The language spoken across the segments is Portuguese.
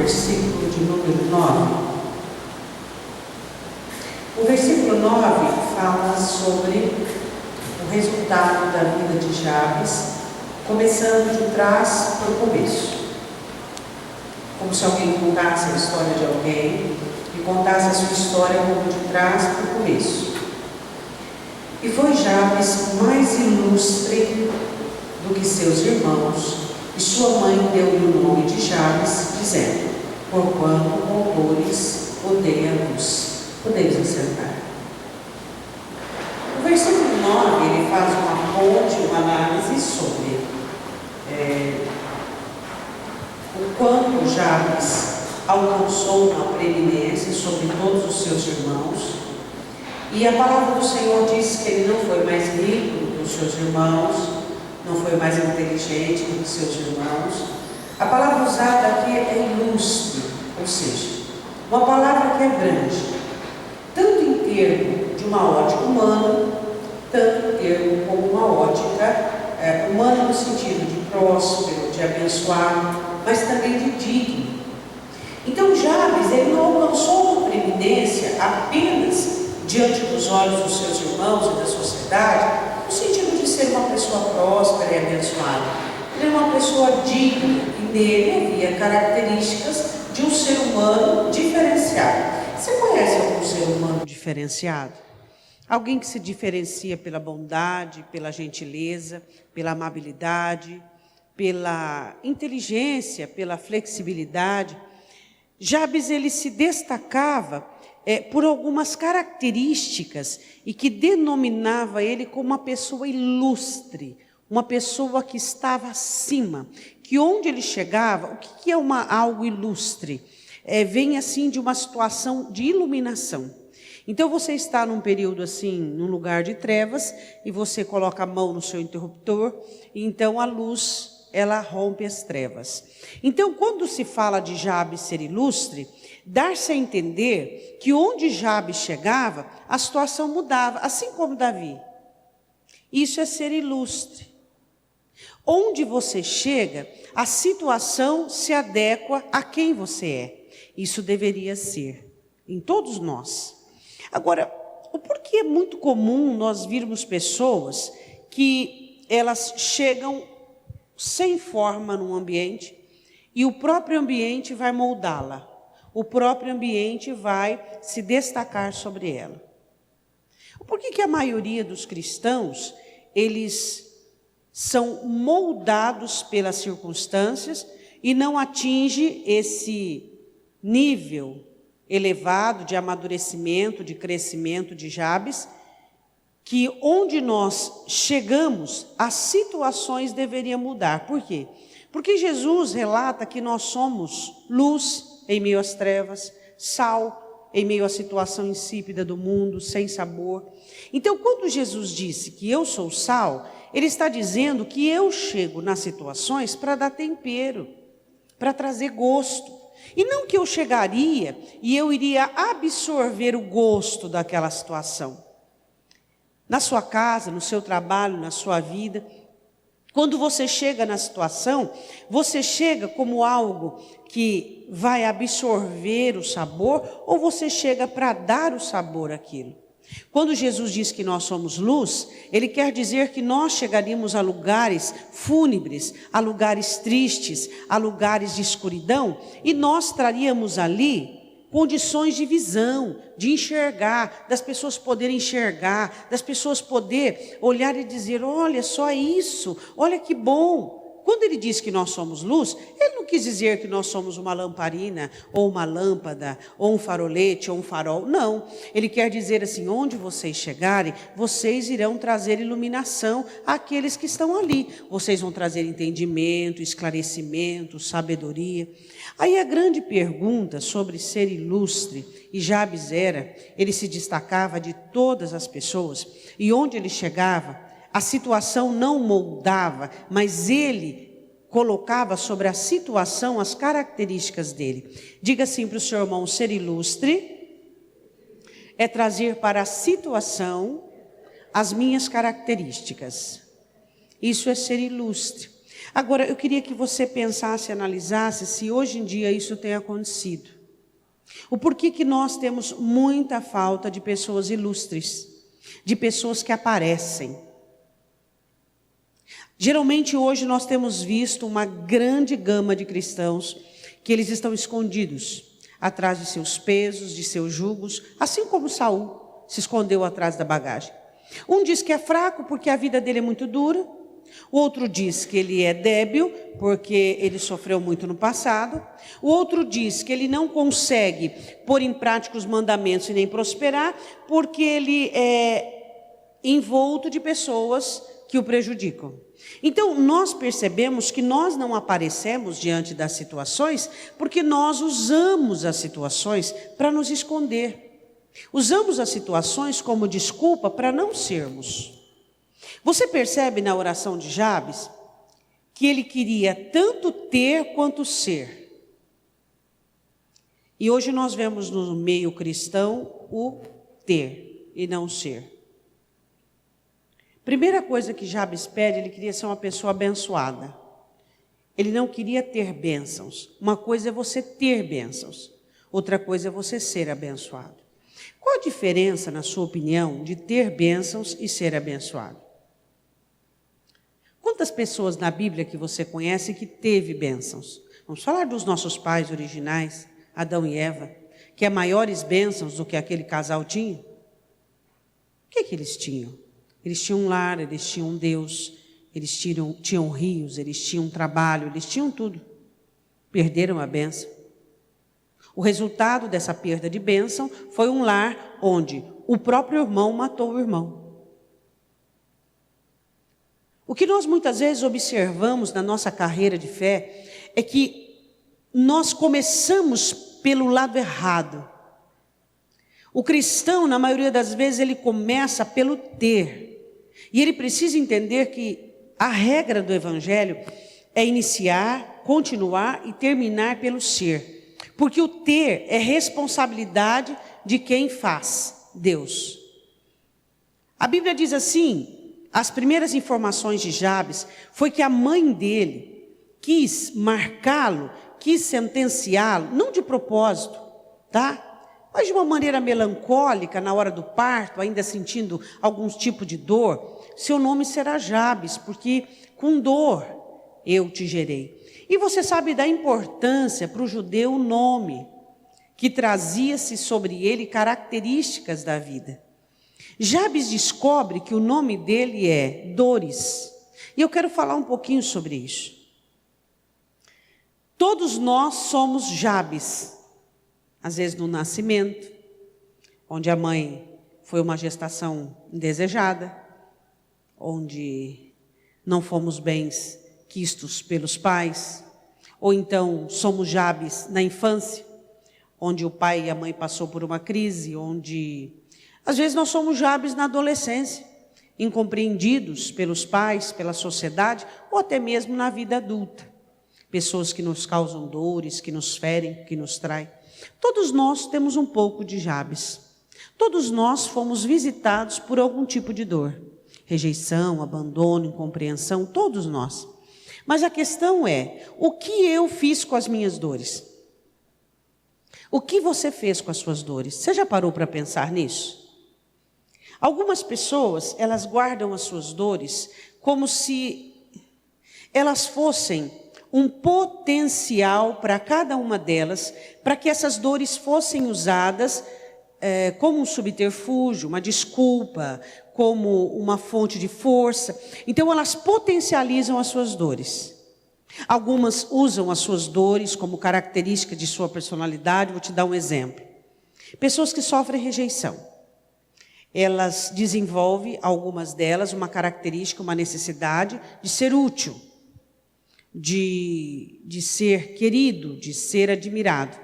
versículo de número 9. O versículo 9 fala sobre o resultado da vida de Jabes, começando de trás para o começo. Como se alguém contasse a história de alguém e contasse a sua história como de trás para o começo. E foi Jabes mais ilustre do que seus irmãos, e sua mãe deu-lhe o nome de Jabes, dizendo: porquanto roubores odeia-vos. Podemos acertar. O versículo 9, ele faz uma ponte, uma análise sobre o quanto Jabes alcançou uma preeminência sobre todos os seus irmãos. E a palavra do Senhor diz que ele não foi mais rico do que os seus irmãos, não foi mais inteligente do que seus irmãos. A palavra usada aqui é ilustre, ou seja, uma palavra que é grande, tanto em termo de uma ótica humana, tanto em termo como uma ótica humana no sentido de próspero, de abençoado, mas também de digno. Então Jabes, ele não alcançou uma preeminência apenas diante dos olhos dos seus irmãos e da sociedade, no sentido de ser uma pessoa próspera e abençoada. Ele era uma pessoa digna e nele havia características de um ser humano diferenciado. Você conhece algum ser humano diferenciado? Alguém que se diferencia pela bondade, pela gentileza, pela amabilidade, pela inteligência, pela flexibilidade. Jabes, ele se destacava por algumas características e que denominava ele como uma pessoa ilustre, uma pessoa que estava acima, que onde ele chegava, o que é algo ilustre? Vem assim de uma situação de iluminação. Então você está num período assim, num lugar de trevas, e você coloca a mão no seu interruptor, e então a luz, ela rompe as trevas. Então quando se fala de Jabes ser ilustre, dar-se a entender que onde Jabes chegava, a situação mudava, assim como Davi. Isso é ser ilustre. Onde você chega, a situação se adequa a quem você é. Isso deveria ser em todos nós. Agora, o porquê é muito comum nós virmos pessoas que elas chegam sem forma num ambiente e o próprio ambiente vai moldá-la. O próprio ambiente vai se destacar sobre ela. Por que a maioria dos cristãos, eles são moldados pelas circunstâncias e não atinge esse nível elevado de amadurecimento, de crescimento de Jabes, que onde nós chegamos, as situações deveriam mudar. Por quê? Porque Jesus relata que nós somos luz em meio às trevas, sal em meio à situação insípida do mundo, sem sabor. Então, quando Jesus disse que eu sou sal, ele está dizendo que eu chego nas situações para dar tempero, para trazer gosto. E não que eu chegaria e eu iria absorver o gosto daquela situação. Na sua casa, no seu trabalho, na sua vida, quando você chega na situação, você chega como algo que vai absorver o sabor, ou você chega para dar o sabor àquilo? Quando Jesus diz que nós somos luz, ele quer dizer que nós chegaríamos a lugares fúnebres, a lugares tristes, a lugares de escuridão, e nós traríamos ali condições de visão, de enxergar, das pessoas poderem enxergar, das pessoas poderem olhar e dizer: olha só isso, olha que bom. Quando ele diz que nós somos luz, ele não quis dizer que nós somos uma lamparina, ou uma lâmpada, ou um farolete, ou um farol. Não, ele quer dizer assim: onde vocês chegarem, vocês irão trazer iluminação àqueles que estão ali. Vocês vão trazer entendimento, esclarecimento, sabedoria. Aí a grande pergunta sobre ser ilustre, e Jabes ele se destacava de todas as pessoas, e onde ele chegava, a situação não moldava, mas ele colocava sobre a situação as características dele. Diga assim para o seu irmão: ser ilustre é trazer para a situação as minhas características. Isso é ser ilustre. Agora, eu queria que você pensasse, analisasse se hoje em dia isso tem acontecido. O porquê que nós temos muita falta de pessoas ilustres, de pessoas que aparecem. Geralmente hoje nós temos visto uma grande gama de cristãos que eles estão escondidos atrás de seus pesos, de seus jugos, assim como Saul se escondeu atrás da bagagem. Um diz que é fraco porque a vida dele é muito dura, o outro diz que ele é débil porque ele sofreu muito no passado, o outro diz que ele não consegue pôr em prática os mandamentos e nem prosperar porque ele é envolto de pessoas que o prejudicam. Então, nós percebemos que nós não aparecemos diante das situações porque nós usamos as situações para nos esconder. Usamos as situações como desculpa para não sermos. Você percebe na oração de Jabes que ele queria tanto ter quanto ser. E hoje nós vemos no meio cristão o ter e não ser. Primeira coisa que Jabes pede, ele queria ser uma pessoa abençoada. Ele não queria ter bênçãos. Uma coisa é você ter bênçãos, outra coisa é você ser abençoado. Qual a diferença, na sua opinião, de ter bênçãos e ser abençoado? Quantas pessoas na Bíblia que você conhece que teve bênçãos? Vamos falar dos nossos pais originais, Adão e Eva, que é maiores bênçãos do que aquele casal tinha? O que eles tinham? Eles tinham um lar, eles tinham um Deus, eles tinham rios, eles tinham trabalho, eles tinham tudo. Perderam a bênção. O resultado dessa perda de bênção foi um lar onde o próprio irmão matou o irmão. O que nós muitas vezes observamos na nossa carreira de fé é que nós começamos pelo lado errado. O cristão, na maioria das vezes, ele começa pelo ter. E ele precisa entender que a regra do Evangelho é iniciar, continuar e terminar pelo ser. Porque o ter é responsabilidade de quem faz, Deus. A Bíblia diz assim, as primeiras informações de Jabes foi que a mãe dele quis marcá-lo, quis sentenciá-lo, não de propósito, tá? Mas de uma maneira melancólica, na hora do parto, ainda sentindo algum tipo de dor. Seu nome será Jabes, porque com dor eu te gerei. E você sabe da importância para o judeu o nome, que trazia-se sobre ele características da vida. Jabes descobre que o nome dele é Dores. E eu quero falar um pouquinho sobre isso. Todos nós somos Jabes. Às vezes no nascimento, onde a mãe foi uma gestação indesejada, onde não fomos bem quistos pelos pais, ou então somos Jabes na infância, onde o pai e a mãe passou por uma crise, onde às vezes nós somos Jabes na adolescência, incompreendidos pelos pais, pela sociedade, ou até mesmo na vida adulta. Pessoas que nos causam dores, que nos ferem, que nos traem. Todos nós temos um pouco de Jabes. Todos nós fomos visitados por algum tipo de dor. Rejeição, abandono, incompreensão, todos nós. Mas a questão é, o que eu fiz com as minhas dores? O que você fez com as suas dores? Você já parou para pensar nisso? Algumas pessoas, elas guardam as suas dores como se elas fossem um potencial para cada uma delas, para que essas dores fossem usadas como um subterfúgio, uma desculpa, como uma fonte de força. Então elas potencializam as suas dores. Algumas usam as suas dores como característica de sua personalidade. Vou te dar um exemplo. Pessoas que sofrem rejeição. Elas desenvolvem, algumas delas, uma característica, uma necessidade de ser útil, de ser querido, de ser admirado.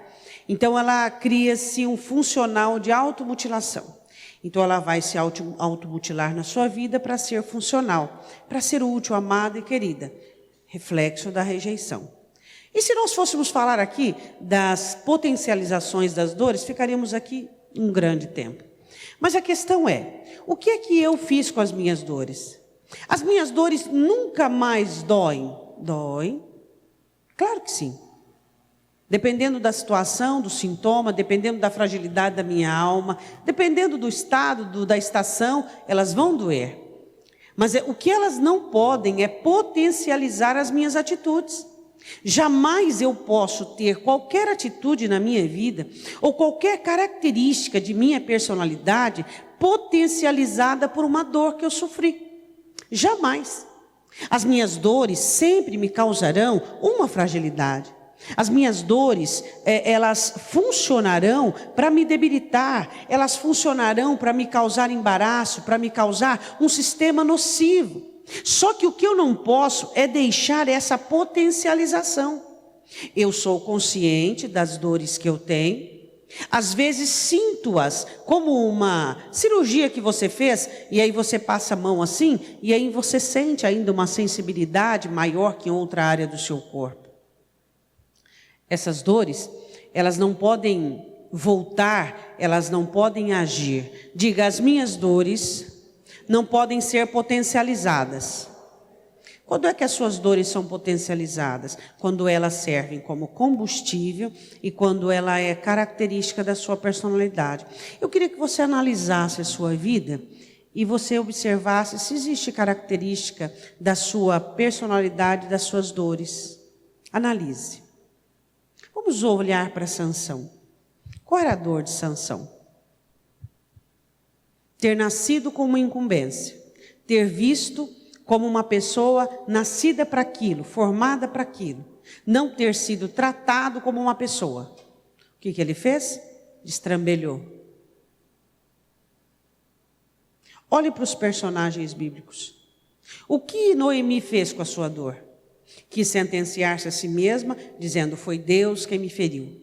Então ela cria-se um funcional de automutilação. Então ela vai se automutilar na sua vida para ser funcional, para ser útil, amada e querida. Reflexo da rejeição. E se nós fôssemos falar aqui das potencializações das dores, ficaríamos aqui um grande tempo. Mas a questão é, o que é que eu fiz com as minhas dores? As minhas dores nunca mais doem Dói. Claro que sim. Dependendo da situação, do sintoma, dependendo da fragilidade da minha alma, dependendo do estado, da estação, elas vão doer. Mas o que elas não podem é potencializar as minhas atitudes. Jamais eu posso ter qualquer atitude na minha vida, ou qualquer característica de minha personalidade, potencializada por uma dor que eu sofri. Jamais. As minhas dores sempre me causarão uma fragilidade. As minhas dores, elas funcionarão para me debilitar, elas funcionarão para me causar embaraço, para me causar um sistema nocivo. Só que o que eu não posso é deixar essa potencialização. Eu sou consciente das dores que eu tenho, às vezes sinto-as como uma cirurgia que você fez, e aí você passa a mão assim, e aí você sente ainda uma sensibilidade maior que em outra área do seu corpo. Essas dores, elas não podem voltar, elas não podem agir. Diga, as minhas dores não podem ser potencializadas. Quando é que as suas dores são potencializadas? Quando elas servem como combustível e quando ela é característica da sua personalidade. Eu queria que você analisasse a sua vida e você observasse se existe característica da sua personalidade, das suas dores. Analise. Vamos olhar para Sansão. Qual era a dor de Sansão? Ter nascido com uma incumbência, ter visto como uma pessoa nascida para aquilo, formada para aquilo, não ter sido tratado como uma pessoa. O que ele fez? Destrambelhou. Olhe para os personagens bíblicos. O que Noemi fez com a sua dor? Quis sentenciar-se a si mesma, dizendo, foi Deus quem me feriu.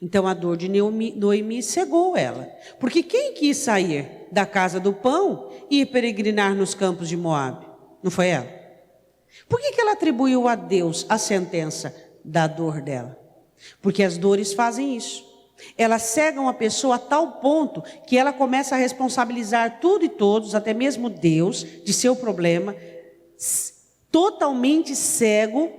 Então a dor de Noemi cegou ela. Porque quem quis sair da casa do pão e ir peregrinar nos campos de Moabe? Não foi ela? Por que ela atribuiu a Deus a sentença da dor dela? Porque as dores fazem isso. Elas cegam a pessoa a tal ponto que ela começa a responsabilizar tudo e todos, até mesmo Deus, de seu problema, totalmente cego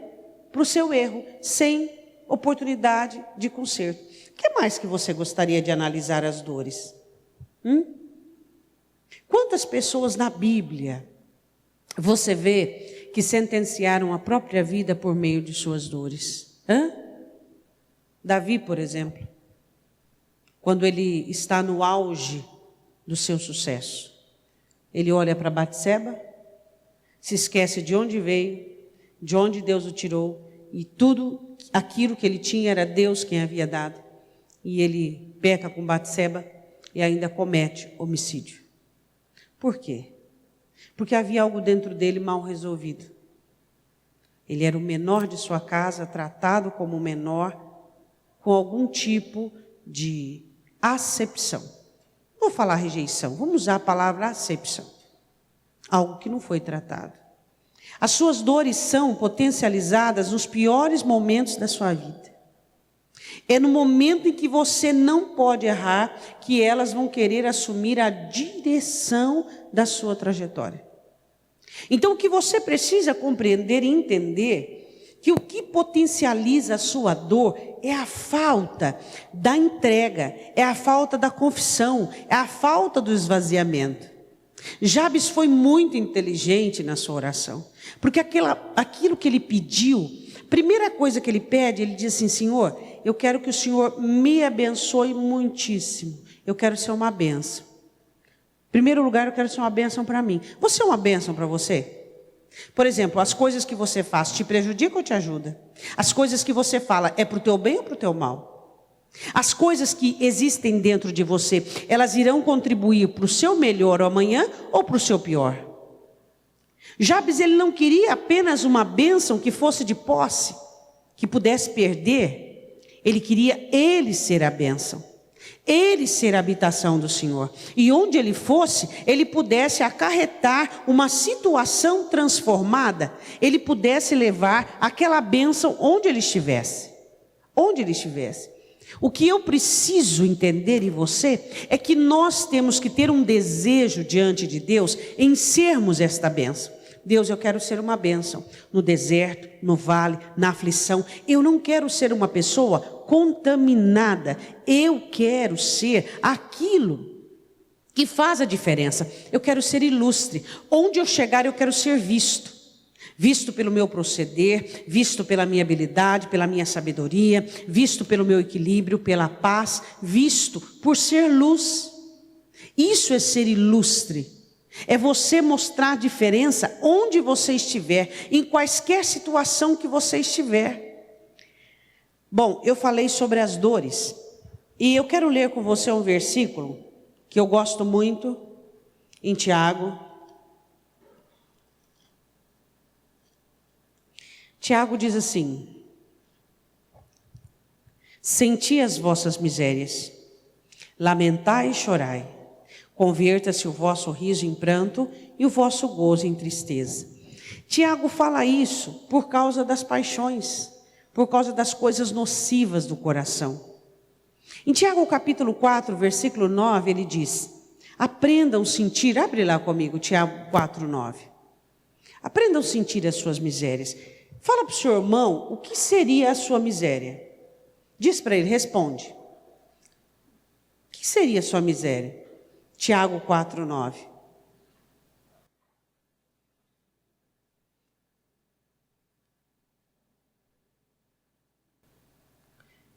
para o seu erro, sem oportunidade de conserto. O que mais que você gostaria de analisar as dores? Quantas pessoas na Bíblia você vê que sentenciaram a própria vida por meio de suas dores? Davi, por exemplo, quando ele está no auge do seu sucesso, ele olha para Batseba, se esquece de onde veio, de onde Deus o tirou, e tudo aquilo que ele tinha era Deus quem havia dado. E ele peca com Batseba e ainda comete homicídio. Por quê? Porque havia algo dentro dele mal resolvido. Ele era o menor de sua casa, tratado como menor, com algum tipo de acepção. Não vou falar rejeição, vamos usar a palavra acepção. Algo que não foi tratado. As suas dores são potencializadas nos piores momentos da sua vida. É no momento em que você não pode errar que elas vão querer assumir a direção da sua trajetória. Então o que você precisa compreender e entender que o que potencializa a sua dor é a falta da entrega, é a falta da confissão, é a falta do esvaziamento. Jabes foi muito inteligente na sua oração, porque aquilo que ele pediu, primeira coisa que ele pede, ele diz assim, Senhor, eu quero que o Senhor me abençoe muitíssimo, eu quero ser uma bênção. Em primeiro lugar, eu quero ser uma bênção para mim. Você é uma bênção para você? Por exemplo, as coisas que você faz te prejudicam ou te ajudam? As coisas que você fala é para o teu bem ou para o teu mal? As coisas que existem dentro de você, elas irão contribuir para o seu melhor amanhã ou para o seu pior? Jabes, ele não queria apenas uma bênção que fosse de posse, que pudesse perder. Ele queria ele ser a bênção, ele ser a habitação do Senhor. E onde ele fosse, ele pudesse acarretar uma situação transformada, ele pudesse levar aquela bênção onde ele estivesse. Onde ele estivesse. O que eu preciso entender em você é que nós temos que ter um desejo diante de Deus em sermos esta bênção. Deus, eu quero ser uma bênção no deserto, no vale, na aflição. Eu não quero ser uma pessoa contaminada. Eu quero ser aquilo que faz a diferença. Eu quero ser ilustre. Onde eu chegar, eu quero ser visto. Visto pelo meu proceder, visto pela minha habilidade, pela minha sabedoria, visto pelo meu equilíbrio, pela paz, visto por ser luz. Isso é ser ilustre. É você mostrar a diferença onde você estiver, em quaisquer situação que você estiver. Bom, eu falei sobre as dores, e eu quero ler com você um versículo que eu gosto muito, em Tiago. Tiago diz assim: senti as vossas misérias, lamentai e chorai. Converta-se o vosso riso em pranto e o vosso gozo em tristeza. Tiago fala isso por causa das paixões, por causa das coisas nocivas do coração. Em Tiago capítulo 4, versículo 9, ele diz: aprendam a sentir, abre lá comigo, Tiago 4, 9. Aprendam a sentir as suas misérias. Fala para o seu irmão o que seria a sua miséria. Diz para ele, responde. O que seria a sua miséria? Tiago 4, 9.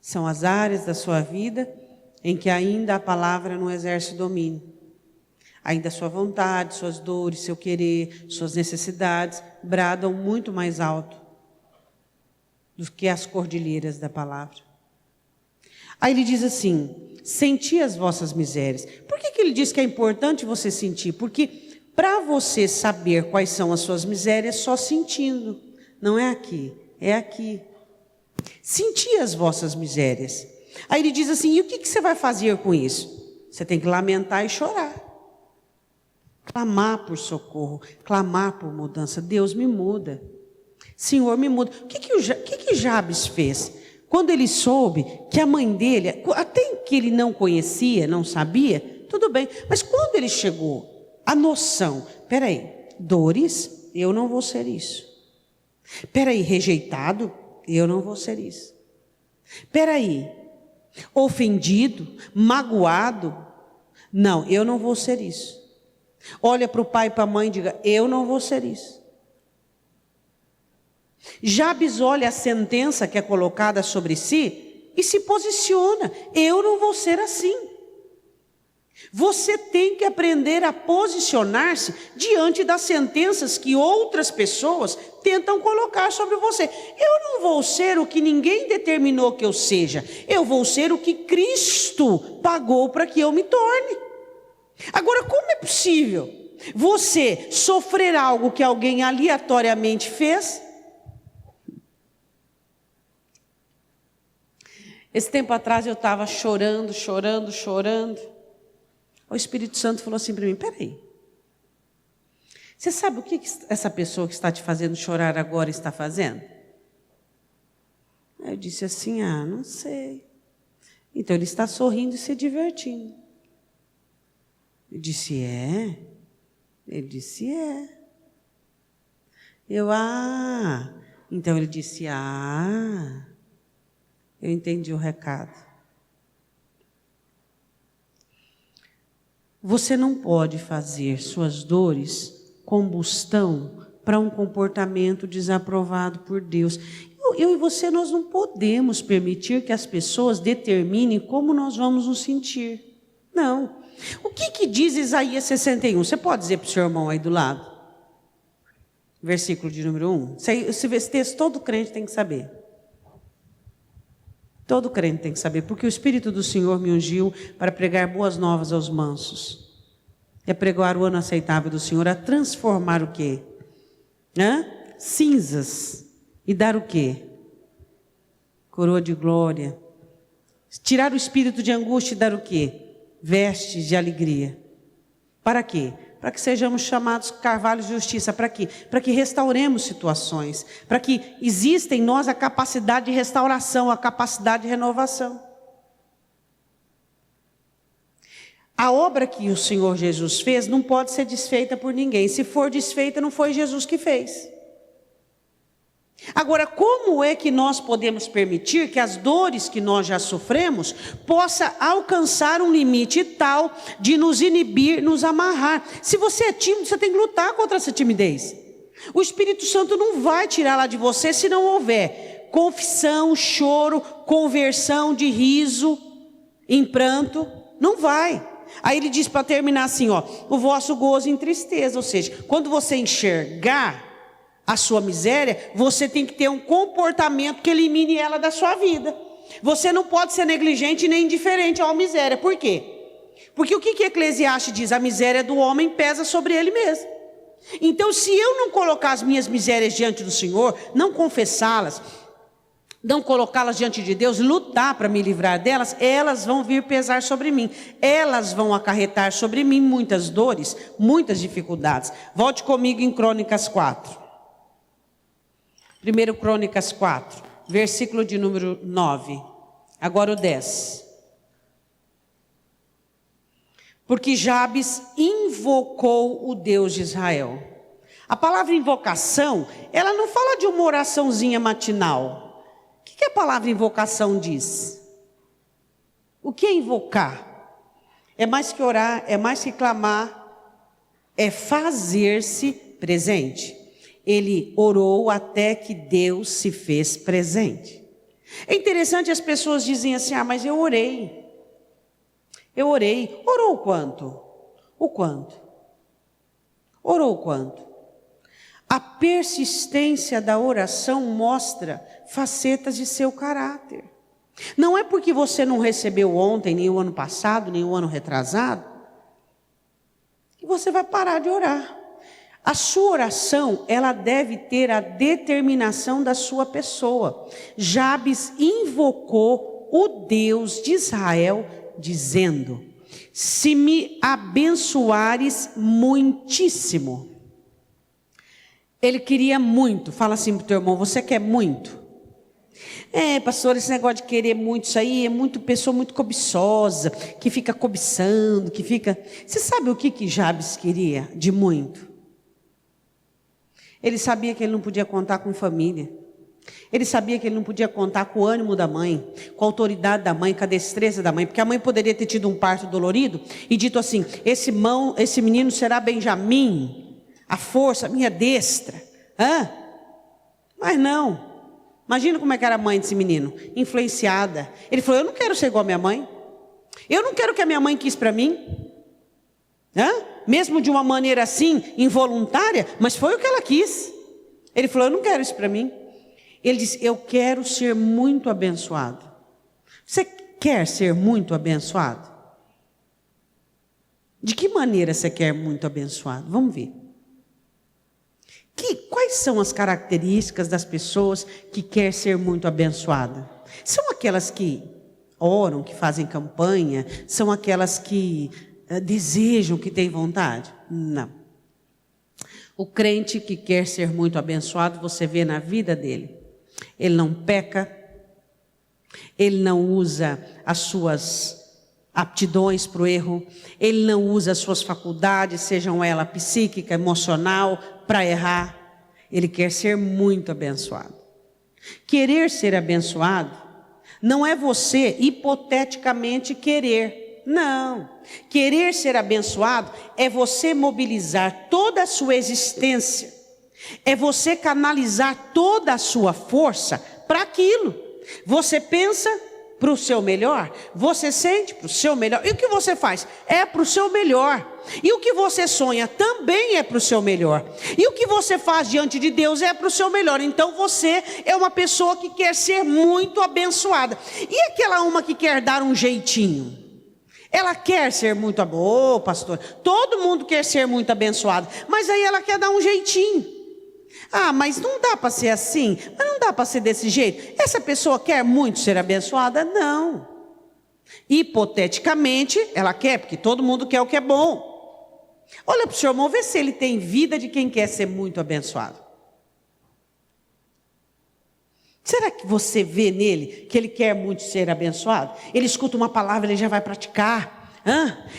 São as áreas da sua vida em que ainda a palavra não exerce domínio. Ainda a sua vontade, suas dores, seu querer, suas necessidades bradam muito mais alto do que as cordilheiras da palavra. Aí ele diz assim: senti as vossas misérias. Por que ele diz que é importante você sentir? Porque para você saber quais são as suas misérias, só sentindo. Não é aqui, é aqui. Senti as vossas misérias. Aí ele diz assim: e o que você vai fazer com isso? Você tem que lamentar e chorar. Clamar por socorro, clamar por mudança. Deus, me muda. Senhor, me muda. O que Jabes fez? Quando ele soube que a mãe dele, até que ele não conhecia, não sabia, tudo bem. Mas quando ele chegou à noção, peraí, dores, eu não vou ser isso. Peraí, rejeitado, eu não vou ser isso. Peraí, ofendido, magoado, não, eu não vou ser isso. Olha para o pai e para a mãe e diga: eu não vou ser isso. Jabes olha a sentença que é colocada sobre si e se posiciona: eu não vou ser assim. Você tem que aprender a posicionar-se diante das sentenças que outras pessoas tentam colocar sobre você. Eu não vou ser o que ninguém determinou que eu seja. Eu vou ser o que Cristo pagou para que eu me torne. Agora, como é possível você sofrer algo que alguém aleatoriamente fez? Esse tempo atrás eu estava chorando. O Espírito Santo falou assim para mim: peraí, você sabe o que essa pessoa que está te fazendo chorar agora está fazendo? Eu disse assim: não sei. Então ele está sorrindo e se divertindo. Eu disse: é? Ele disse: é. Então ele disse: eu entendi o recado. Você não pode fazer suas dores combustão para um comportamento desaprovado por Deus. Eu e você, nós não podemos permitir que as pessoas determinem como nós vamos nos sentir. Não. O que diz Isaías 61? Você pode dizer para o seu irmão aí do lado? Versículo de número 1. Esse texto todo crente tem que saber. Todo crente tem que saber, porque o Espírito do Senhor me ungiu para pregar boas novas aos mansos. É pregar o ano aceitável do Senhor, a transformar o quê? Cinzas. E dar o quê? Coroa de glória. Tirar o espírito de angústia e dar o quê? Vestes de alegria. Para quê? Para que sejamos chamados carvalhos de justiça. Para quê? Para que restauremos situações. Para que exista em nós a capacidade de restauração, a capacidade de renovação. A obra que o Senhor Jesus fez não pode ser desfeita por ninguém. Se for desfeita, não foi Jesus que fez. Agora, como é que nós podemos permitir que as dores que nós já sofremos possa alcançar um limite tal de nos inibir, nos amarrar? Se você é tímido, você tem que lutar contra essa timidez. O Espírito Santo não vai tirar lá de você se não houver confissão, choro, conversão de riso, em pranto. Não vai. Aí ele diz para terminar assim, ó, o vosso gozo em tristeza. Ou seja, quando você enxergar a sua miséria, você tem que ter um comportamento que elimine ela da sua vida. Você não pode ser negligente nem indiferente à miséria. Por quê? Porque o que Eclesiastes diz? A miséria do homem pesa sobre ele mesmo. Então, se eu não colocar as minhas misérias diante do Senhor, não confessá-las, não colocá-las diante de Deus, lutar para me livrar delas, elas vão vir pesar sobre mim. Elas vão acarretar sobre mim muitas dores, muitas dificuldades. Volte comigo em Crônicas 4. 1 Crônicas 4, versículo de número 9. Agora o 10. Porque Jabes invocou o Deus de Israel. A palavra invocação, ela não fala de uma oraçãozinha matinal. O que a palavra invocação diz? O que é invocar? É mais que orar, é mais que clamar, é fazer-se presente. Ele orou até que Deus se fez presente. É interessante, as pessoas dizem assim, mas eu orei. Eu orei. Orou quanto? O quanto? Orou quanto? A persistência da oração mostra facetas de seu caráter. Não é porque você não recebeu ontem, nem o ano passado, nem o ano retrasado, que você vai parar de orar. A sua oração, ela deve ter a determinação da sua pessoa. Jabes invocou o Deus de Israel, dizendo: se me abençoares muitíssimo. Ele queria muito. Fala assim para o teu irmão, você quer muito? Pastor, esse negócio de querer muito, isso aí é muito pessoa muito cobiçosa, que fica cobiçando, que fica... Você sabe o que Jabes queria de muito? Ele sabia que ele não podia contar com família. Ele sabia que ele não podia contar com o ânimo da mãe, com a autoridade da mãe, com a destreza da mãe. Porque a mãe poderia ter tido um parto dolorido e dito assim, esse menino será Benjamim, a força, a minha destra. Mas não. Imagina como é que era a mãe desse menino, influenciada. Ele falou, eu não quero ser igual a minha mãe. Eu não quero o que a minha mãe quis para mim. Mesmo de uma maneira assim, involuntária, mas foi o que ela quis. Ele falou, eu não quero isso para mim. Ele disse, eu quero ser muito abençoado. Você quer ser muito abençoado? De que maneira você quer muito abençoado? Vamos ver. Quais são as características das pessoas que querem ser muito abençoadas? São aquelas que oram, que fazem campanha? São aquelas que desejam, que têm vontade? Não. O crente que quer ser muito abençoado, você vê na vida dele. Ele não peca, ele não usa as suas aptidões para o erro, ele não usa as suas faculdades, sejam elas psíquica, emocional, para errar. Ele quer ser muito abençoado. Querer ser abençoado não é você hipoteticamente querer. Não. Querer ser abençoado é você mobilizar toda a sua existência. É você canalizar toda a sua força para aquilo. Você pensa para o seu melhor, você sente para o seu melhor. E o que você faz? É para o seu melhor. E o que você sonha também é para o seu melhor. E o que você faz diante de Deus é para o seu melhor. Então você é uma pessoa que quer ser muito abençoada. E aquela uma que quer dar um jeitinho? Ela quer ser muito boa, pastor. Todo mundo quer ser muito abençoado, mas aí ela quer dar um jeitinho. Mas não dá para ser assim, mas não dá para ser desse jeito. Essa pessoa quer muito ser abençoada? Não. Hipoteticamente, ela quer, porque todo mundo quer o que é bom. Olha para o seu irmão, vê se ele tem vida de quem quer ser muito abençoado. Será que você vê nele que ele quer muito ser abençoado? Ele escuta uma palavra, ele já vai praticar.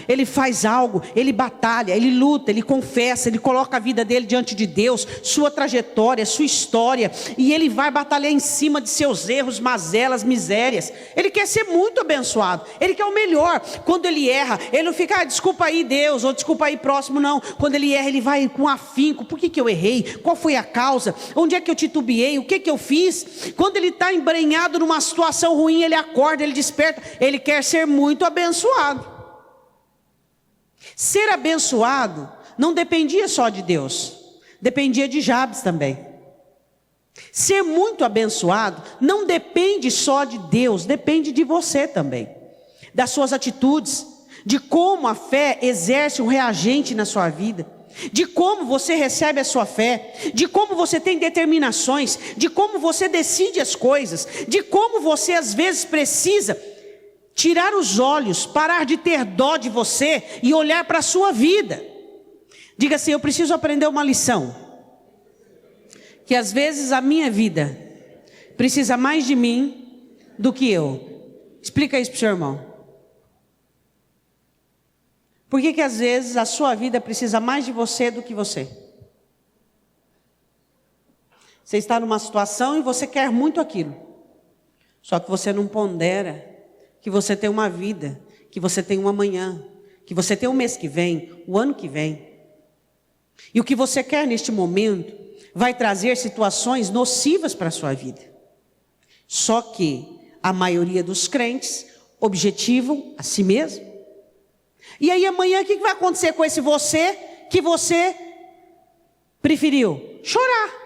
Ele faz algo, ele batalha, ele luta, ele confessa, ele coloca a vida dele diante de Deus, sua trajetória, sua história, e ele vai batalhar em cima de seus erros, mazelas, misérias. Ele quer ser muito abençoado, ele quer o melhor. Quando ele erra, ele não fica, desculpa aí Deus, ou desculpa aí próximo, não. Quando ele erra, ele vai com afinco. Por que eu errei? Qual foi a causa? Onde é que eu titubeei? O que eu fiz? Quando ele está embrenhado numa situação ruim, ele acorda, ele desperta, ele quer ser muito abençoado. Ser abençoado não dependia só de Deus, dependia de Jabes também. Ser muito abençoado não depende só de Deus, depende de você também, das suas atitudes, de como a fé exerce um reagente na sua vida, de como você recebe a sua fé, de como você tem determinações, de como você decide as coisas, de como você às vezes precisa tirar os olhos, parar de ter dó de você e olhar para a sua vida. Diga assim: eu preciso aprender uma lição, que às vezes a minha vida precisa mais de mim do que eu. Explica isso para o seu irmão. Por que às vezes a sua vida precisa mais de você do que você? Você está numa situação e você quer muito aquilo, só que você não pondera que você tem uma vida, que você tem um amanhã, que você tem o mês que vem, o ano que vem. E o que você quer neste momento vai trazer situações nocivas para a sua vida. Só que a maioria dos crentes objetivam a si mesmo. E aí amanhã o que vai acontecer com esse você que você preferiu? Chorar.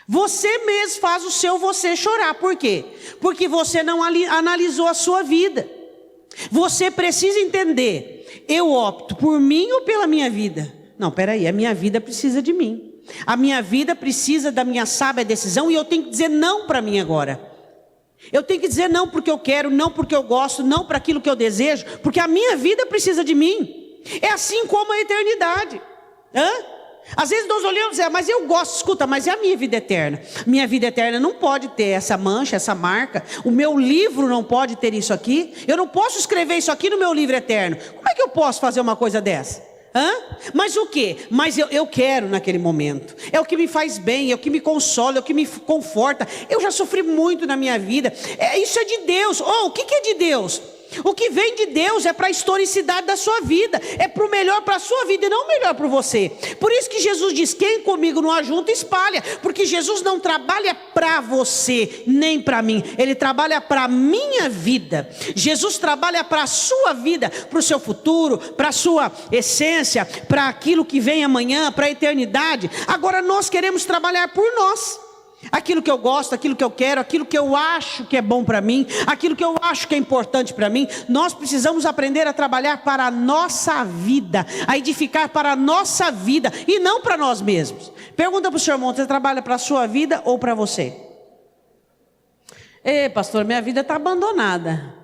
Você mesmo faz o seu você chorar. Por quê? Porque você não analisou a sua vida. Você precisa entender: eu opto por mim ou pela minha vida? Não, peraí, a minha vida precisa de mim. A minha vida precisa da minha sábia decisão, e eu tenho que dizer não para mim agora. Eu tenho que dizer não porque eu quero, não porque eu gosto, não para aquilo que eu desejo, porque a minha vida precisa de mim. É assim como a eternidade. Às vezes nós olhamos e dizemos: mas eu gosto, escuta, mas é a minha vida eterna. Minha vida eterna não pode ter essa mancha, essa marca. O meu livro não pode ter isso aqui. Eu não posso escrever isso aqui no meu livro eterno. Como é que eu posso fazer uma coisa dessa? Mas o que? Mas eu quero naquele momento. É o que me faz bem, é o que me consola, é o que me conforta. Eu já sofri muito na minha vida. Isso é de Deus. O que é de Deus? O que vem de Deus é para a historicidade da sua vida, é para o melhor para a sua vida e não o melhor para você. Por isso que Jesus diz: quem comigo não ajunta, espalha. Porque Jesus não trabalha para você, nem para mim. Ele trabalha para a minha vida. Jesus trabalha para a sua vida, para o seu futuro, para a sua essência, para aquilo que vem amanhã, para a eternidade. Agora nós queremos trabalhar por nós. Aquilo que eu gosto, aquilo que eu quero, aquilo que eu acho que é bom para mim, aquilo que eu acho que é importante para mim. Nós precisamos aprender a trabalhar para a nossa vida, a edificar para a nossa vida e não para nós mesmos. Pergunta para o seu irmão: você trabalha para a sua vida ou para você? Pastor, minha vida está abandonada.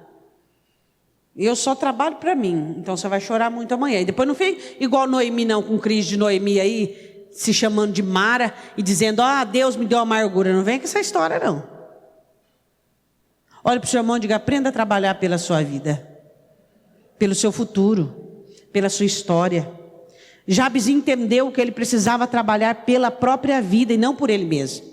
Eu só trabalho para mim. Então você vai chorar muito amanhã. E depois não fica igual Noemi não, com crise de Noemi aí, se chamando de Mara e dizendo: Deus me deu amargura. Não vem com essa história não. Olha para o seu irmão e diga: aprenda a trabalhar pela sua vida, pelo seu futuro, pela sua história. Jabes entendeu que ele precisava trabalhar pela própria vida e não por ele mesmo.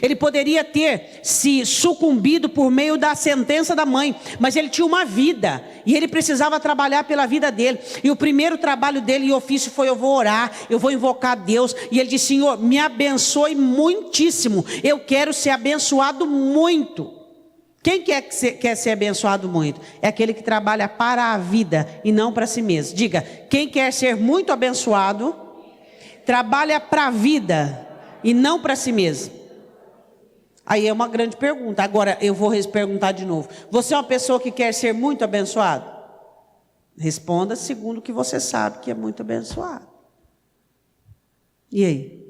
Ele poderia ter se sucumbido por meio da sentença da mãe, mas ele tinha uma vida e ele precisava trabalhar pela vida dele. E o primeiro trabalho dele e ofício foi: eu vou orar, eu vou invocar Deus. E ele disse: Senhor, me abençoe muitíssimo, eu quero ser abençoado muito. Quem quer ser abençoado muito? É aquele que trabalha para a vida e não para si mesmo. Diga: quem quer ser muito abençoado, trabalha para a vida e não para si mesmo. Aí é uma grande pergunta. Agora eu vou perguntar de novo: você é uma pessoa que quer ser muito abençoado? Responda segundo o que você sabe que é muito abençoado. E aí?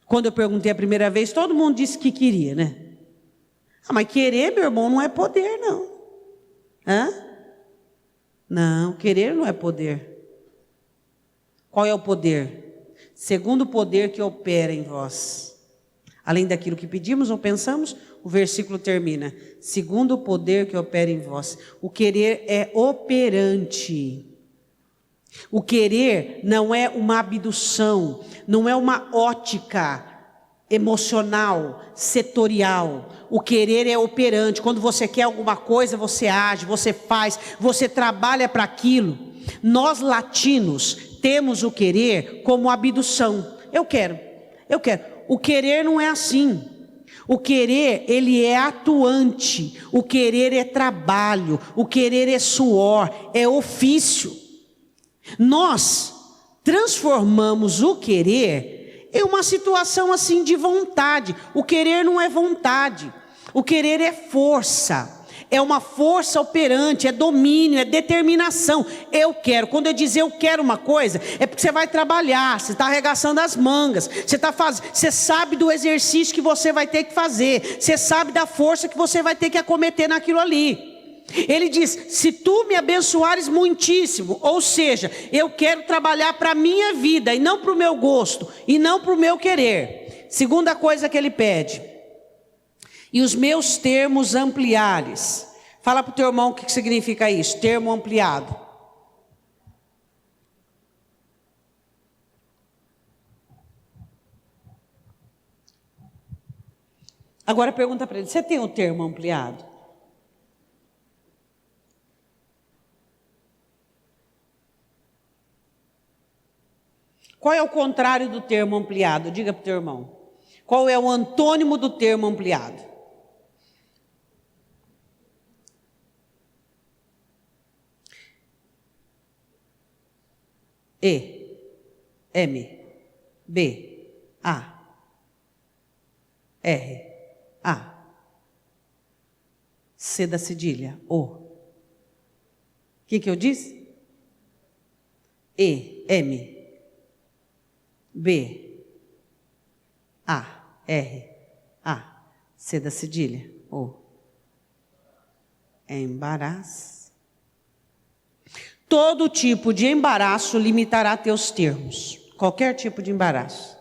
Quando eu perguntei a primeira vez, todo mundo disse que queria, né? Mas querer, meu irmão, não é poder, não. Não, querer não é poder. Qual é o poder? Segundo o poder que opera em vós. além daquilo que pedimos ou pensamos, o versículo termina: segundo o poder que opera em vós. O querer é operante. O querer não é uma abdução, não é uma ótica emocional, setorial. O querer é operante. Quando você quer alguma coisa, você age, você faz, você trabalha para aquilo. Nós latinos temos o querer como abdução. Eu quero. O querer não é assim. O querer, ele é atuante. O querer é trabalho. O querer é suor, é ofício. Nós transformamos o querer em uma situação assim de vontade. O querer não é vontade. O querer é força. É uma força operante, é domínio, é determinação. Eu quero. Quando eu dizer eu quero uma coisa, é porque você vai trabalhar, você está arregaçando as mangas, você sabe do exercício que você vai ter que fazer, você sabe da força que você vai ter que acometer naquilo ali. Ele diz: se tu me abençoares muitíssimo, ou seja, eu quero trabalhar para a minha vida, e não para o meu gosto, e não para o meu querer. Segunda coisa que ele pede: e os meus termos ampliares. Fala para o teu irmão o que significa isso, termo ampliado. Agora pergunta para ele: você tem o termo ampliado? Qual é o contrário do termo ampliado? Diga para o teu irmão. Qual é o antônimo do termo ampliado? E, M, B, A, R, A, C da cedilha, O. O que eu disse? E, M, B, A, R, A, C da cedilha, O. Embaraço. Todo tipo de embaraço limitará teus termos. Qualquer tipo de embaraço.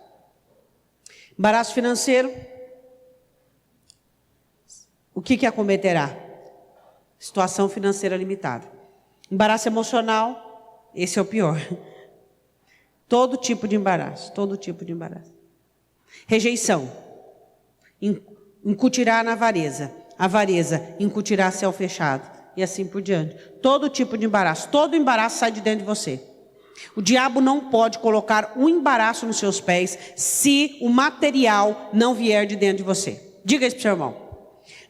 Embaraço financeiro. O que acometerá? Situação financeira limitada. Embaraço emocional. Esse é o pior. Todo tipo de embaraço. Todo tipo de embaraço. Rejeição. Incutirá na avareza. Avareza incutirá céu fechado. E assim por diante. Todo tipo de embaraço. Todo embaraço sai de dentro de você. O diabo não pode colocar um embaraço nos seus pés se o material não vier de dentro de você. Diga isso para o seu irmão.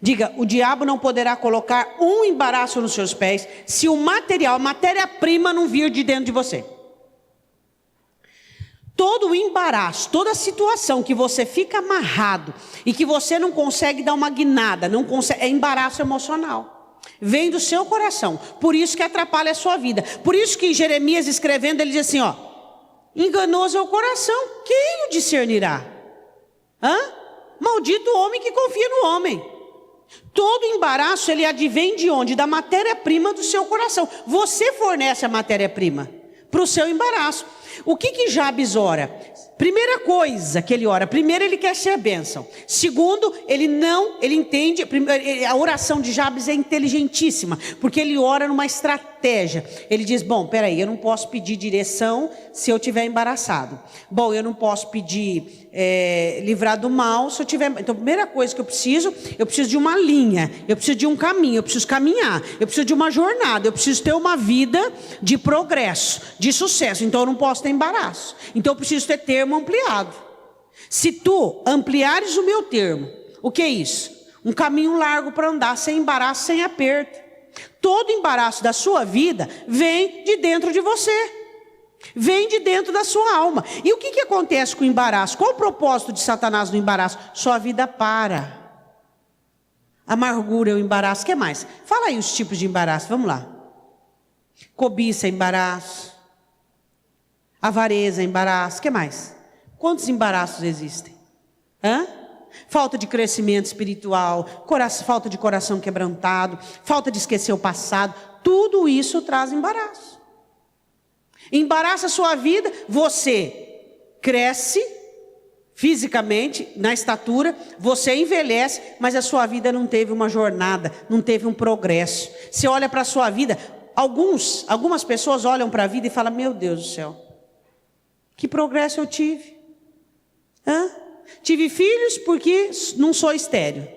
Diga: o diabo não poderá colocar um embaraço nos seus pés se o material, a matéria-prima não vir de dentro de você. Todo o embaraço, toda situação que você fica amarrado e que você não consegue dar uma guinada, não consegue, é embaraço emocional. Vem do seu coração. Por isso que atrapalha a sua vida. Por isso que Jeremias escrevendo, ele diz assim, ó: enganoso é o coração, quem o discernirá? Maldito o homem que confia no homem. Todo embaraço, ele advém de onde? Da matéria-prima do seu coração. Você fornece a matéria-prima para o seu embaraço. O que Jabes ora? Primeira coisa que ele ora: primeiro, ele quer ser a bênção. Segundo, ele entende. A oração de Jabes é inteligentíssima, porque ele ora numa estratégia. Ele diz: bom, peraí, eu não posso pedir direção se eu estiver embaraçado. Bom, eu não posso pedir livrar do mal se eu tiver. Então, a primeira coisa que eu preciso de uma linha, eu preciso de um caminho, eu preciso caminhar, eu preciso de uma jornada, eu preciso ter uma vida de progresso, de sucesso. Então eu não posso ter embaraço. Então eu preciso ter termo ampliado. Se tu ampliares o meu termo, o que é isso? Um caminho largo para andar, sem embaraço, sem aperto. Todo embaraço da sua vida vem de dentro de você. Vem de dentro da sua alma. E o que acontece com o embaraço? Qual o propósito de Satanás no embaraço? Sua vida para. Amargura é o embaraço. O que mais? Fala aí os tipos de embaraço. Vamos lá. Cobiça é embaraço. Avareza é embaraço. O que mais? Quantos embaraços existem? Falta de crescimento espiritual, falta de coração quebrantado, falta de esquecer o passado. Tudo isso traz embaraço. Embaraça a sua vida, você cresce Fisicamente, na estatura, você envelhece, mas a sua vida não teve uma jornada, não teve um progresso. Você olha para a sua vida, algumas pessoas olham para a vida e falam: meu Deus do céu, que progresso eu tive? Tive filhos porque não sou estéril.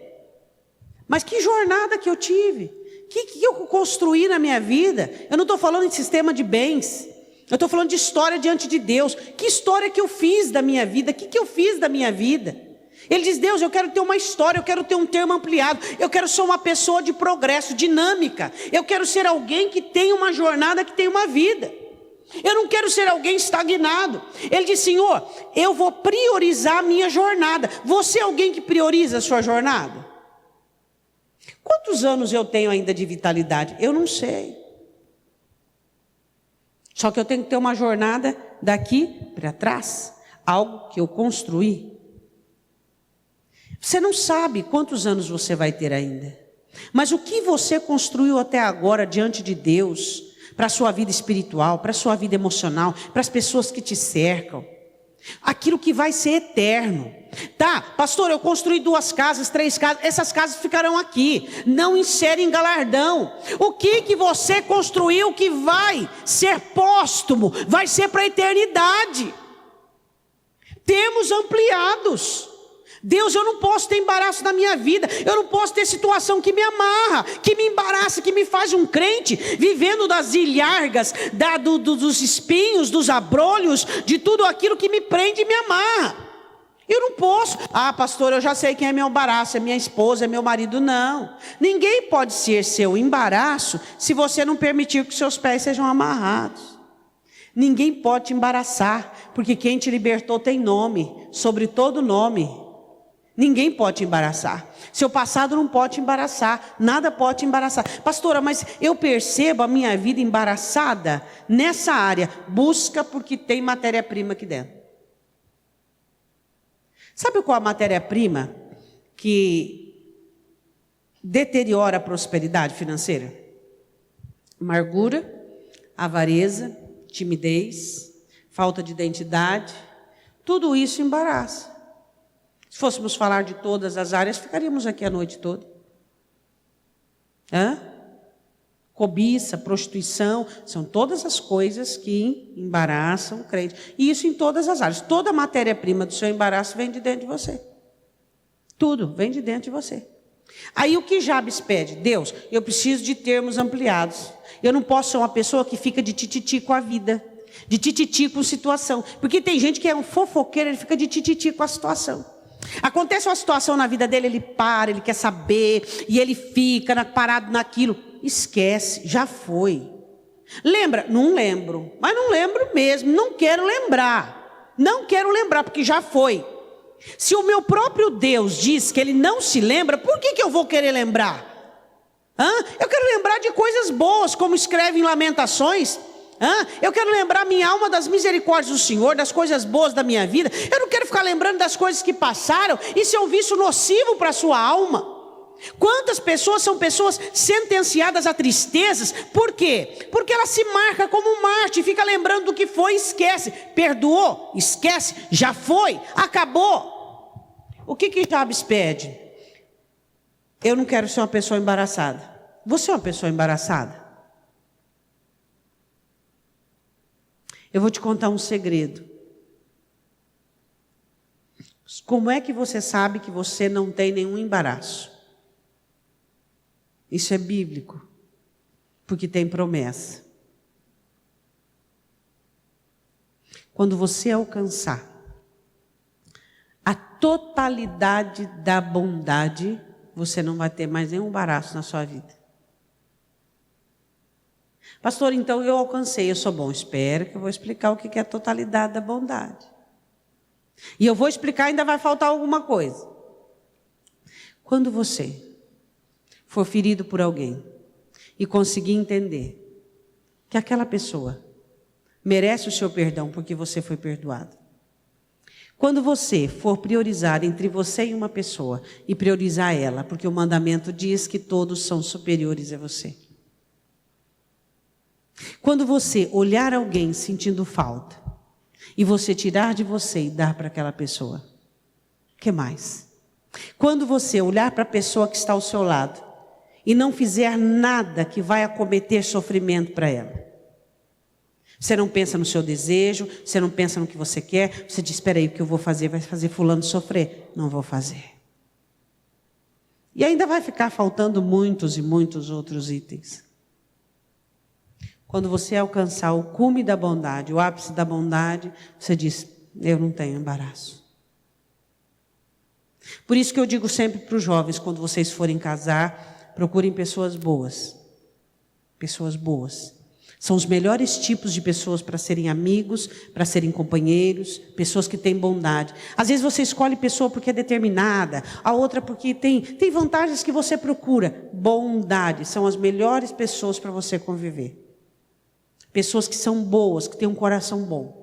Mas que jornada que eu tive? O que eu construí na minha vida? Eu não estou falando de sistema de bens. Eu estou falando de história diante de Deus. Que história que eu fiz da minha vida? O que eu fiz da minha vida? Ele diz: Deus, eu quero ter uma história, eu quero ter um termo ampliado. Eu quero ser uma pessoa de progresso, dinâmica. Eu quero ser alguém que tem uma jornada, que tem uma vida. Eu não quero ser alguém estagnado. Ele diz: Senhor, eu vou priorizar a minha jornada. Você é alguém que prioriza a sua jornada? Quantos anos eu tenho ainda de vitalidade? Eu não sei. Só que eu tenho que ter uma jornada daqui para trás. Algo que eu construí. Você não sabe quantos anos você vai ter ainda. Mas o que você construiu até agora diante de Deus, para a sua vida espiritual, para a sua vida emocional, para as pessoas que te cercam. Aquilo que vai ser eterno. Tá, pastor, eu construí 2 casas, 3 casas, essas casas ficarão aqui. Não insere em galardão. O que você construiu que vai ser póstumo, vai ser para a eternidade. Termos ampliados. Deus, eu não posso ter embaraço na minha vida, eu não posso ter situação que me amarra, que me embaraça, que me faz um crente, vivendo das ilhargas, dos espinhos, dos abrolhos, de tudo aquilo que me prende e me amarra. Eu não posso. Ah, pastor, eu já sei quem é meu embaraço, é minha esposa, é meu marido. Não, ninguém pode ser seu embaraço se você não permitir que seus pés sejam amarrados. Ninguém pode te embaraçar, porque quem te libertou tem nome, sobre todo nome. Ninguém pode te embaraçar. Seu passado não pode te embaraçar. Nada pode te embaraçar. Pastora, mas eu percebo a minha vida embaraçada nessa área. Busca porque tem matéria-prima aqui dentro. Sabe qual a matéria-prima que deteriora a prosperidade financeira? Amargura, avareza, timidez, falta de identidade. Tudo isso embaraça. Se fôssemos falar de todas as áreas, ficaríamos aqui a noite toda. Cobiça, prostituição, são todas as coisas que embaraçam o crente. E isso em todas as áreas. Toda a matéria-prima do seu embaraço vem de dentro de você. Tudo vem de dentro de você. Aí o que Jabes pede? Deus, eu preciso de termos ampliados. Eu não posso ser uma pessoa que fica de tititi com a vida. De tititi com a situação. Porque tem gente que é um fofoqueiro, ele fica de tititi com a situação. Acontece uma situação na vida dele, ele para, ele quer saber, e ele fica parado naquilo. Esquece, já foi. Lembra? Não lembro, mas não lembro mesmo, não quero lembrar. Não quero lembrar, porque já foi. Se o meu próprio Deus diz que ele não se lembra, por que eu vou querer lembrar? Eu quero lembrar de coisas boas, como escreve em Lamentações. Eu quero lembrar minha alma das misericórdias do Senhor, das coisas boas da minha vida. Eu não quero ficar lembrando das coisas que passaram. Isso é um vício nocivo para a sua alma. Quantas pessoas são pessoas sentenciadas a tristezas? Por quê? Porque ela se marca como um mártir, fica lembrando do que foi e esquece. Perdoou? Esquece. Já foi? Acabou. O que Jabes pede? Eu não quero ser uma pessoa embaraçada. Você é uma pessoa embaraçada? Eu vou te contar um segredo. Como é que você sabe que você não tem nenhum embaraço? Isso é bíblico, porque tem promessa. Quando você alcançar a totalidade da bondade, você não vai ter mais nenhum embaraço na sua vida. Pastor, então eu alcancei, eu sou bom. Espera que eu vou explicar o que é a totalidade da bondade. E eu vou explicar, ainda vai faltar alguma coisa. Quando você for ferido por alguém e conseguir entender que aquela pessoa merece o seu perdão porque você foi perdoado. Quando você for priorizar entre você e uma pessoa e priorizar ela, porque o mandamento diz que todos são superiores a você. Quando você olhar alguém sentindo falta e você tirar de você e dar para aquela pessoa, O que mais? Quando você olhar para a pessoa que está ao seu lado e não fizer nada que vai acometer sofrimento para ela. Você não pensa no seu desejo, você não pensa no que você quer, você diz, espera aí, o que eu vou fazer vai fazer fulano sofrer. Não vou fazer. E ainda vai ficar faltando muitos e muitos outros itens. Quando você alcançar o cume da bondade, o ápice da bondade, você diz, eu não tenho embaraço. Por isso que eu digo sempre para os jovens, quando vocês forem casar, procurem pessoas boas. Pessoas boas. São os melhores tipos de pessoas para serem amigos, para serem companheiros, pessoas que têm bondade. Às vezes você escolhe pessoa porque é determinada, a outra porque tem vantagens que você procura. Bondade, são as melhores pessoas para você conviver. Pessoas que são boas, que têm um coração bom.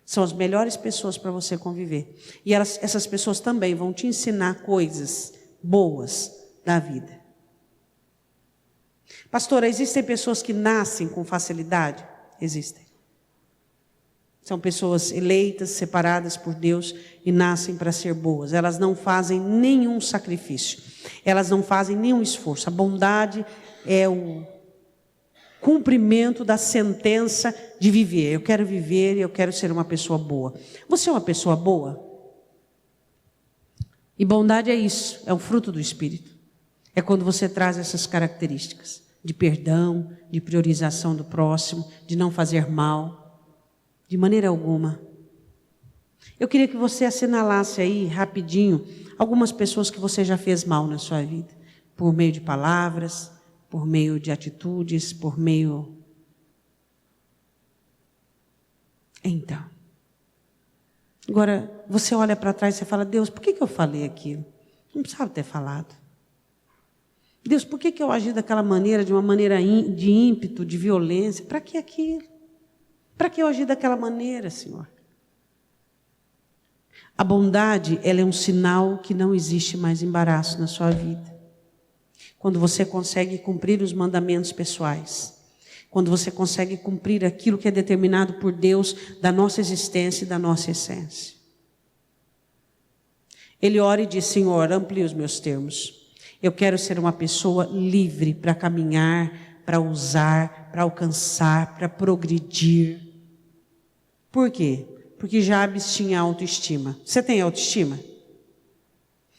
São as melhores pessoas para você conviver. E essas pessoas também vão te ensinar coisas boas da vida. Pastora, existem pessoas que nascem com facilidade? Existem. São pessoas eleitas, separadas por Deus e nascem para ser boas. Elas não fazem nenhum sacrifício. Elas não fazem nenhum esforço. A bondade é o cumprimento da sentença de viver. Eu quero viver e eu quero ser uma pessoa boa. Você é uma pessoa boa? E bondade é isso, é um fruto do Espírito. É quando você traz essas características de perdão, de priorização do próximo, de não fazer mal, de maneira alguma. Eu queria que você assinalasse aí, rapidinho, algumas pessoas que você já fez mal na sua vida, por meio de palavras, por meio de atitudes, por meio... Então, agora, você olha para trás e você fala, Deus, por que eu falei aquilo? Não precisava ter falado. Deus, por que eu agi daquela maneira, de uma maneira de ímpeto, de violência? Para que aquilo? Para que eu agi daquela maneira, Senhor? A bondade, ela é um sinal que não existe mais embaraço na sua vida. Quando você consegue cumprir os mandamentos pessoais. Quando você consegue cumprir aquilo que é determinado por Deus da nossa existência e da nossa essência. Ele ora e diz, Senhor, amplie os meus termos. Eu quero ser uma pessoa livre para caminhar, para usar, para alcançar, para progredir. Por quê? Porque Jabes tinha autoestima. Você tem autoestima?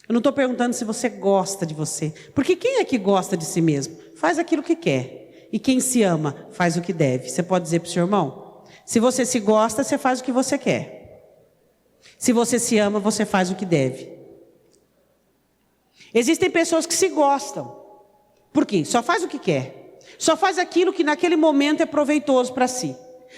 Eu não estou perguntando se você gosta de você. Porque quem é que gosta de si mesmo? Faz aquilo que quer. E quem se ama, faz o que deve. Você pode dizer para o seu irmão? Se você se gosta, você faz o que você quer. Se você se ama, você faz o que deve. Existem pessoas que se gostam. Por quê? Só faz o que quer. Só faz aquilo que naquele momento é proveitoso para si.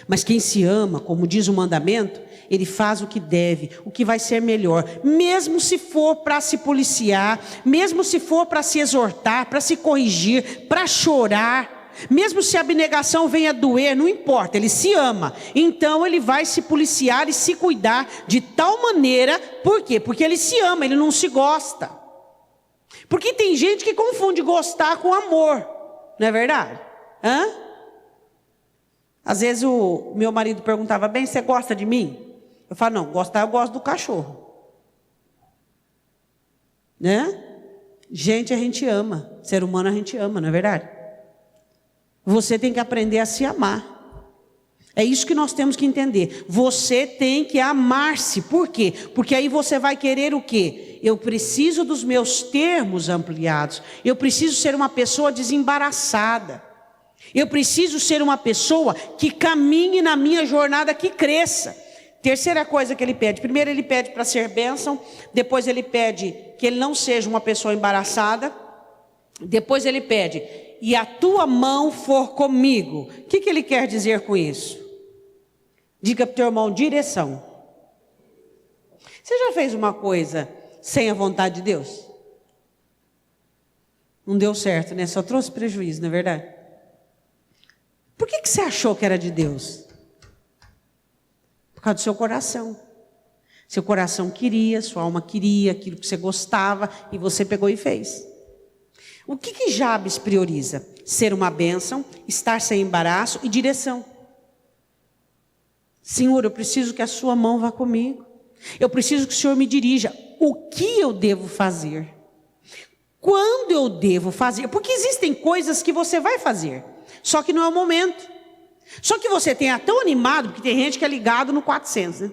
Mas quem se ama, como diz o mandamento, ele faz o que deve, o que vai ser melhor. Mesmo se for para se policiar, mesmo se for para se exortar, para se corrigir, para chorar, mesmo se a abnegação venha doer, não importa, ele se ama. Então ele vai se policiar e se cuidar de tal maneira, por quê? Porque ele se ama, ele não se gosta. Porque tem gente que confunde gostar com amor, não é verdade? Às vezes o meu marido perguntava, bem, você gosta de mim? Eu falo, não, gostar eu gosto do cachorro. Né? Gente a gente ama, ser humano a gente ama, não é verdade? Você tem que aprender a se amar. É isso que nós temos que entender. Você tem que amar-se. Por quê? Porque aí você vai querer o quê? Eu preciso dos meus termos ampliados. Eu preciso ser uma pessoa desembaraçada. Eu preciso ser uma pessoa que caminhe na minha jornada, que cresça. Terceira coisa que ele pede. Primeiro ele pede para ser bênção. Depois ele pede que ele não seja uma pessoa embaraçada. Depois ele pede, e a tua mão for comigo. O que ele quer dizer com isso? Diga para o teu irmão, direção. Você já fez uma coisa sem a vontade de Deus? Não deu certo, né? Só trouxe prejuízo, não é verdade? Por que você achou que era de Deus? Por causa do seu coração. Seu coração queria, sua alma queria, aquilo que você gostava, e você pegou e fez. O que Jabes prioriza? Ser uma bênção, estar sem embaraço e direção. Senhor, eu preciso que a sua mão vá comigo. Eu preciso que o Senhor me dirija. O que eu devo fazer? Quando eu devo fazer? Porque existem coisas que você vai fazer, só que não é o momento. Só que você tem tão animado, porque tem gente que é ligado no 400, né?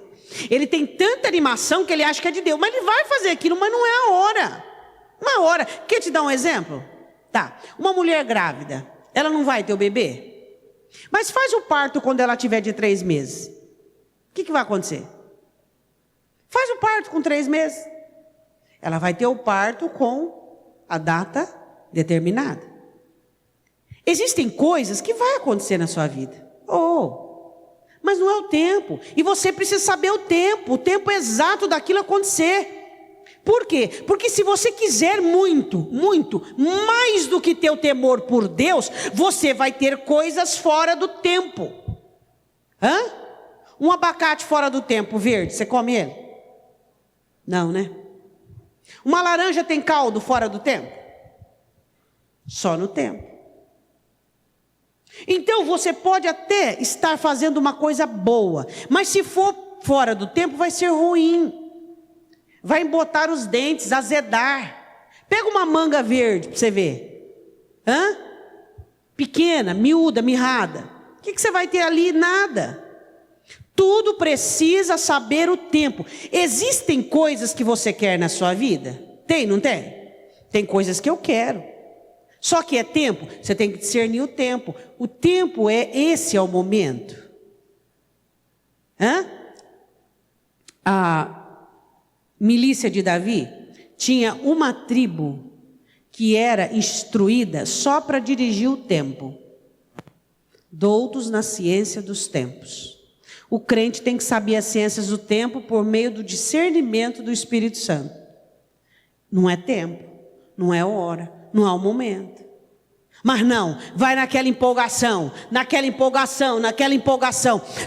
Ele tem tanta animação que ele acha que é de Deus, mas ele vai fazer aquilo, mas não é a hora. Não é a hora. Quer te dar um exemplo? Tá, uma mulher grávida, ela não vai ter o bebê? Mas faz o parto quando ela tiver de 3 meses. O que vai acontecer? Faz o parto com 3 meses. Ela vai ter o parto com a data determinada. Existem coisas que vai acontecer na sua vida. Mas não é o tempo. E você precisa saber o tempo exato daquilo acontecer. Por quê? Porque se você quiser muito, mais do que ter o temor por Deus, você vai ter coisas fora do tempo. Um abacate fora do tempo, verde, você come ele? Não, né? Uma laranja tem caldo fora do tempo? Só no tempo. Então você pode até estar fazendo uma coisa boa, mas se for fora do tempo vai ser ruim. Vai embotar os dentes, azedar. Pega uma manga verde para você ver. Pequena, miúda, mirrada. O que você vai ter ali? Nada. Tudo precisa saber o tempo. Existem coisas que você quer na sua vida? Tem, não tem? Tem coisas que eu quero. Só que é tempo, você tem que discernir o tempo. O tempo esse é o momento. A milícia de Davi tinha uma tribo que era instruída só para dirigir o tempo. Doutos na ciência dos tempos. O crente tem que saber as ciências do tempo por meio do discernimento do Espírito Santo. Não é tempo, não é hora, não é o momento. Mas não, vai naquela empolgação.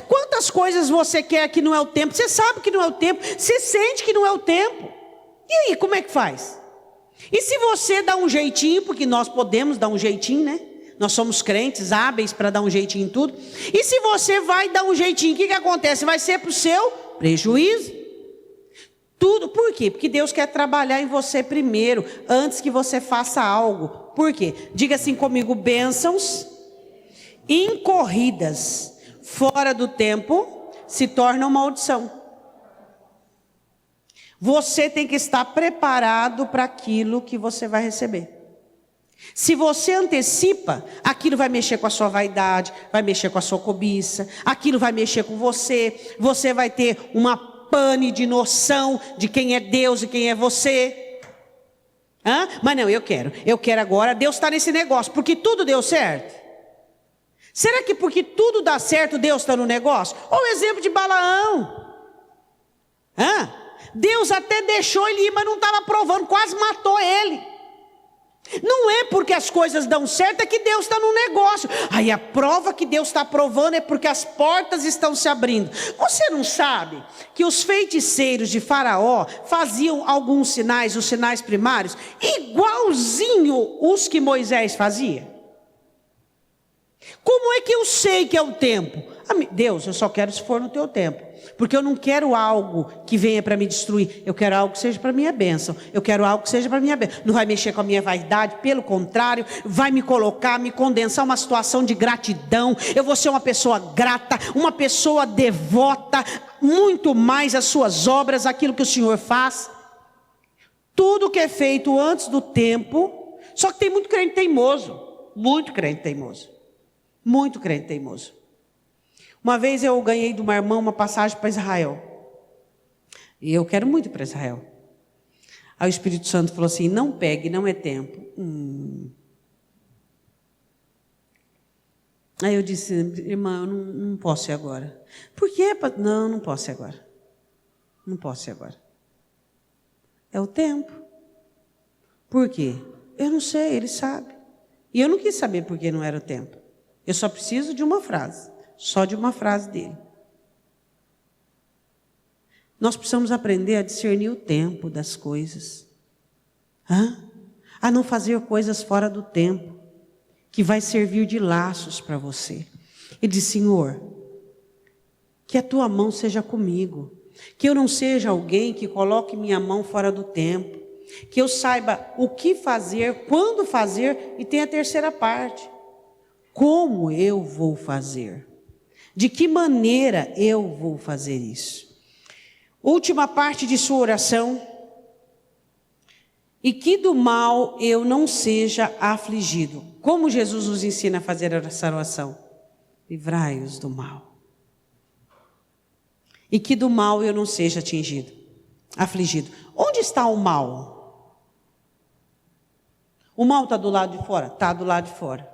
Quantas coisas você quer que não é o tempo? Você sabe que não é o tempo, você sente que não é o tempo. E aí, como é que faz? E se você dá um jeitinho, porque nós podemos dar um jeitinho, né? Nós somos crentes, hábeis para dar um jeitinho em tudo. E se você vai dar um jeitinho, o que acontece? Vai ser para o seu prejuízo. Tudo, por quê? Porque Deus quer trabalhar em você primeiro, antes que você faça algo. Por quê? Diga assim comigo: bênçãos incorridas fora do tempo se tornam maldição. Você tem que estar preparado para aquilo que você vai receber. Se você antecipa, aquilo vai mexer com a sua vaidade, vai mexer com a sua cobiça, aquilo vai mexer com você, você vai ter uma pane de noção de quem é Deus e quem é você. Mas não, eu quero agora. Deus está nesse negócio, porque tudo deu certo. Será que porque tudo dá certo, Deus está no negócio? Olha o exemplo de Balaão. Deus até deixou ele ir, mas não estava provando, quase matou ele. Não é porque as coisas dão certo, é que Deus está no negócio. Aí a prova que Deus está provando é porque as portas estão se abrindo. Você não sabe que os feiticeiros de Faraó faziam alguns sinais, os sinais primários, igualzinho os que Moisés fazia? Como é que eu sei que é o tempo? Deus, eu só quero se for no teu tempo. Porque eu não quero algo que venha para me destruir. Eu quero algo que seja para minha bênção. Eu quero algo que seja para minha bênção. Não vai mexer com a minha vaidade, pelo contrário, vai me colocar, me condensar uma situação de gratidão. Eu vou ser uma pessoa grata, uma pessoa devota, muito mais às suas obras, aquilo que o Senhor faz. Tudo que é feito antes do tempo. Só que tem muito crente teimoso. Muito crente teimoso. Muito crente teimoso. Uma vez eu ganhei de uma irmã uma passagem para Israel. E eu quero muito ir para Israel. Aí o Espírito Santo falou assim: não pegue, não é tempo. Aí eu disse: irmã, eu não posso ir agora. Por quê? Não posso ir agora. Não posso ir agora. É o tempo. Por quê? Eu não sei, ele sabe. E eu não quis saber por que não era o tempo. Eu só preciso de uma frase. Só de uma frase dele. Nós precisamos aprender a discernir o tempo das coisas. A não fazer coisas fora do tempo, que vai servir de laços para você. Ele diz: Senhor, que a tua mão seja comigo. Que eu não seja alguém que coloque minha mão fora do tempo. Que eu saiba o que fazer, quando fazer, e tem a terceira parte. Como eu vou fazer? De que maneira eu vou fazer isso? Última parte de sua oração. E que do mal eu não seja afligido. Como Jesus nos ensina a fazer essa oração? Livrai-os do mal. E que do mal eu não seja afligido. Onde está o mal? O mal está do lado de fora? Está do lado de fora.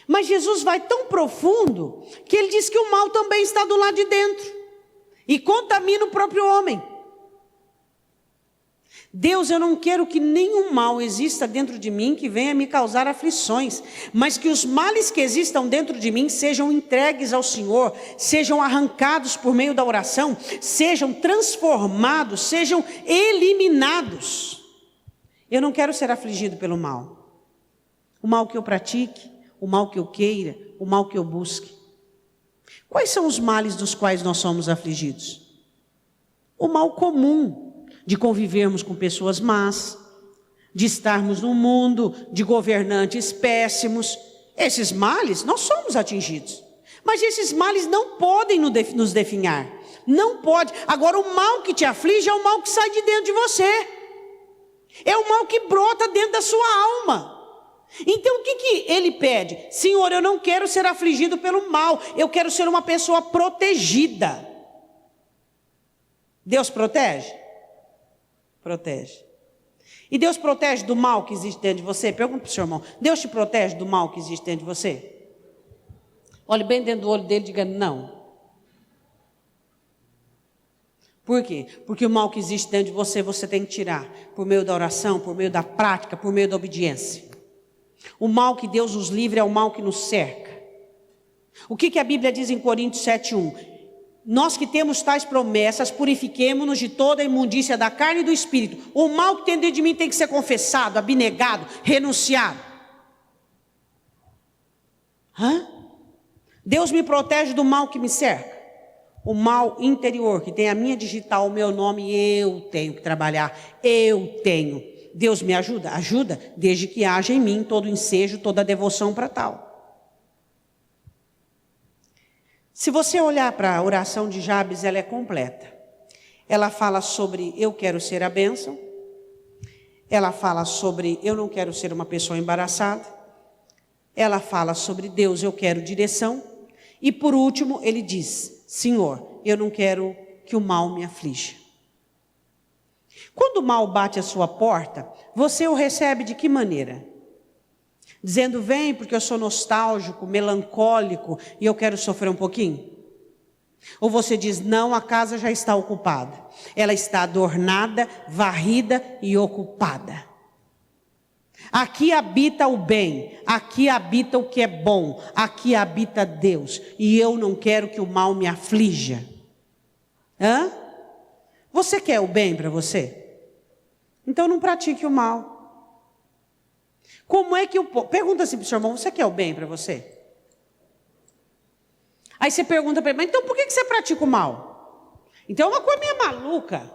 Mas Jesus vai tão profundo que ele diz que o mal também está do lado de dentro. E contamina o próprio homem. Deus, eu não quero que nenhum mal exista dentro de mim que venha me causar aflições, mas que os males que existam dentro de mim sejam entregues ao Senhor, sejam arrancados por meio da oração, sejam transformados, sejam eliminados. Eu não quero ser afligido pelo mal. O mal que eu pratique, o mal que eu queira, o mal que eu busque. Quais são os males dos quais nós somos afligidos? O mal comum. De convivermos com pessoas más, de estarmos no mundo, de governantes péssimos. Esses males, nós somos atingidos. Mas esses males não podem nos definhar. Não pode. Agora, o mal que te aflige é o mal que sai de dentro de você. É o mal que brota dentro da sua alma. Então, o que ele pede? Senhor, eu não quero ser afligido pelo mal. Eu quero ser uma pessoa protegida. Deus protege? Protege. E Deus protege do mal que existe dentro de você? Pergunta para o seu irmão. Deus te protege do mal que existe dentro de você? Olhe bem dentro do olho dele e diga não. Por quê? Porque o mal que existe dentro de você, você tem que tirar. Por meio da oração, por meio da prática, por meio da obediência. O mal que Deus nos livre é o mal que nos cerca. O que a Bíblia diz em Coríntios 7:1? Nós que temos tais promessas, purifiquemo-nos de toda a imundícia da carne e do espírito. O mal que tem dentro de mim tem que ser confessado, abnegado, renunciado. Deus me protege do mal que me cerca. O mal interior, que tem a minha digital, o meu nome, eu tenho que trabalhar. Eu tenho. Deus me ajuda? Ajuda, desde que haja em mim todo ensejo, toda devoção para tal. Se você olhar para a oração de Jabes, ela é completa. Ela fala sobre eu quero ser a bênção. Ela fala sobre eu não quero ser uma pessoa embaraçada. Ela fala sobre Deus, eu quero direção. E por último, ele diz, Senhor, eu não quero que o mal me aflija. Quando o mal bate a sua porta, você o recebe de que maneira? Dizendo, vem porque eu sou nostálgico, melancólico e eu quero sofrer um pouquinho? Ou você diz, não, a casa já está ocupada. Ela está adornada, varrida e ocupada. Aqui habita o bem, aqui habita o que é bom, aqui habita Deus. E eu não quero que o mal me aflija. Você quer o bem para você? Então não pratique o mal. Como é que eu... Pergunta assim para o seu irmão, você quer o bem para você? Aí você pergunta para ele, mas então por que você pratica o mal? Então é uma coisa meio maluca.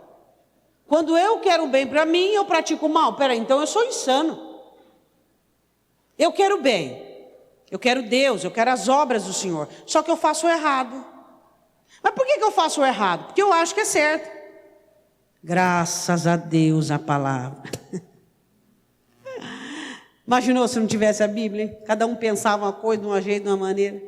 Quando eu quero o bem para mim, eu pratico o mal. Peraí, então eu sou insano. Eu quero o bem. Eu quero Deus, eu quero as obras do Senhor. Só que eu faço o errado. Mas por que eu faço o errado? Porque eu acho que é certo. Graças a Deus a palavra. Imaginou se não tivesse a Bíblia, hein? Cada um pensava uma coisa de um jeito, de uma maneira.